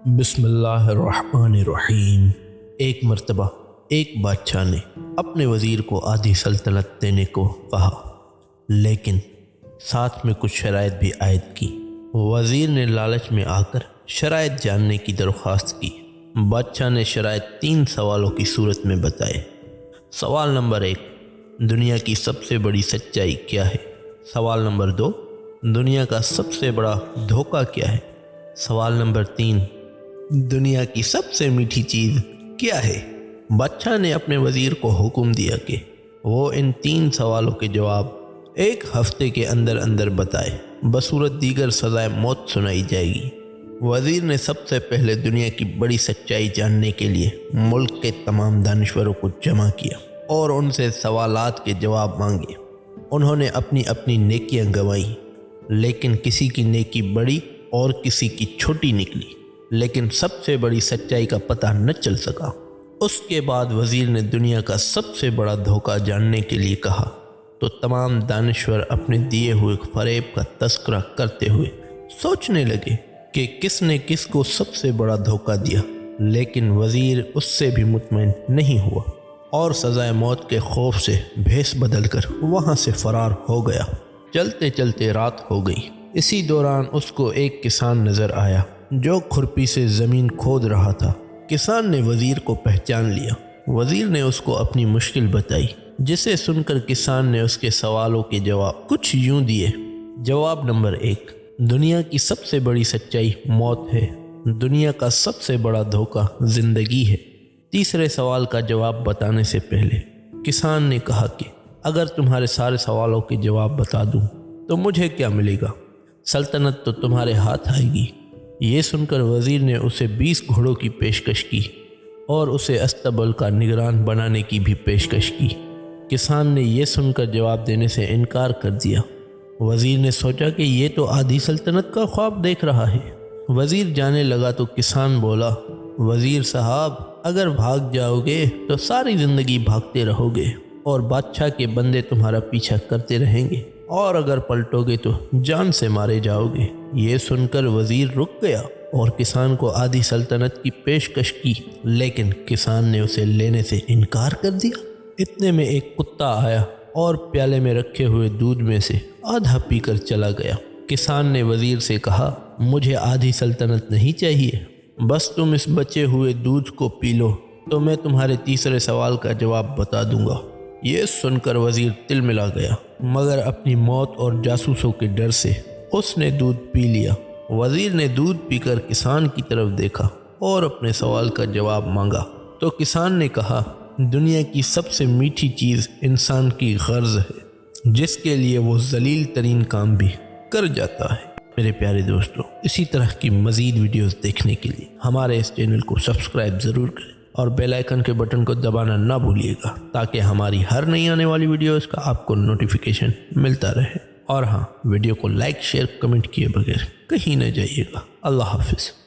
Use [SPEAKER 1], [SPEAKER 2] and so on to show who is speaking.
[SPEAKER 1] बिस्मिल्लाहिर्रहमानिर्रहीम। एक मर्तबा एक बादशाह ने अपने वज़ीर को आधी सल्तनत देने को कहा, लेकिन साथ में कुछ शराइत भी आयद की। वज़ीर ने लालच में आकर शराइत जानने की दरख्वास्त की। बादशाह ने शराइत 3 सवालों की सूरत में बताए। सवाल नंबर 1, दुनिया की सबसे बड़ी सच्चाई क्या है? सवाल नंबर 2, दुनिया का सबसे बड़ा धोखा क्या है? सवाल नंबर 3, दुनिया की सबसे मीठी चीज़ क्या है? बादशाह ने अपने वज़ीर को हुक्म दिया कि वो इन 3 सवालों के जवाब 1 हफ्ते के अंदर अंदर बताए, बसूरत दीगर सज़ाए मौत सुनाई जाएगी। वज़ीर ने सबसे पहले दुनिया की बड़ी सच्चाई जानने के लिए मुल्क के तमाम दानिश्वरों को जमा किया और उनसे सवालात के जवाब मांगे। उन्होंने अपनी अपनी नेकियां गंवाई, लेकिन किसी की नेकी बड़ी और किसी की छोटी निकली, लेकिन सबसे बड़ी सच्चाई का पता न चल सका। उसके बाद वज़ीर ने दुनिया का सबसे बड़ा धोखा जानने के लिए कहा, तो तमाम दानिश्वर अपने दिए हुए फरेब का तस्करा करते हुए सोचने लगे कि किसने किसको सबसे बड़ा धोखा दिया, लेकिन वज़ीर उससे भी मुतमईन नहीं हुआ और सज़ाए मौत के खौफ से भेस बदल कर वहाँ से फरार हो गया। चलते चलते रात हो गई। इसी दौरान उसको एक किसान नज़र आया जो खुरपी से ज़मीन खोद रहा था। किसान ने वज़ीर को पहचान लिया। वज़ीर ने उसको अपनी मुश्किल बताई, जिसे सुनकर किसान ने उसके सवालों के जवाब कुछ यूं दिए। जवाब नंबर 1, दुनिया की सबसे बड़ी सच्चाई मौत है। दुनिया का सबसे बड़ा धोखा ज़िंदगी है। तीसरे सवाल का जवाब बताने से पहले किसान ने कहा कि अगर तुम्हारे सारे सवालों के जवाब बता दूं तो मुझे क्या मिलेगा? सल्तनत तो तुम्हारे हाथ आएगी। ये सुनकर वज़ीर ने उसे 20 घोड़ों की पेशकश की और उसे अस्तबल का निगरान बनाने की भी पेशकश की। किसान ने यह सुनकर जवाब देने से इनकार कर दिया। वज़ीर ने सोचा कि ये तो आधी सल्तनत का ख्वाब देख रहा है। वज़ीर जाने लगा तो किसान बोला, वज़ीर साहब, अगर भाग जाओगे तो सारी ज़िंदगी भागते रहोगे और बादशाह के बंदे तुम्हारा पीछा करते रहेंगे, और अगर पलटोगे तो जान से मारे जाओगे। ये सुनकर वज़ीर रुक गया और किसान को आधी सल्तनत की पेशकश की, लेकिन किसान ने उसे लेने से इनकार कर दिया। इतने में एक कुत्ता आया और प्याले में रखे हुए दूध में से आधा पीकर चला गया। किसान ने वज़ीर से कहा, मुझे आधी सल्तनत नहीं चाहिए, बस तुम इस बचे हुए दूध को पी लो तो मैं तुम्हारे तीसरे सवाल का जवाब बता दूंगा। ये सुनकर वज़ीर तिलमिला गया, मगर अपनी मौत और जासूसों के डर से उसने दूध पी लिया। वज़ीर ने दूध पीकर किसान की तरफ देखा और अपने सवाल का जवाब मांगा, तो किसान ने कहा, दुनिया की सबसे मीठी चीज़ इंसान की गर्ज है, जिसके लिए वो ज़लील तरीन काम भी कर जाता है। मेरे प्यारे दोस्तों, इसी तरह की मज़ीद वीडियोस देखने के लिए हमारे इस चैनल को सब्सक्राइब ज़रूर करें और बेल आइकन के बटन को दबाना ना भूलिएगा, ताकि हमारी हर नई आने वाली वीडियोस का आपको नोटिफिकेशन मिलता रहे। और हाँ, वीडियो को लाइक शेयर कमेंट किए बगैर कहीं न जाइएगा। अल्लाह हाफिज़।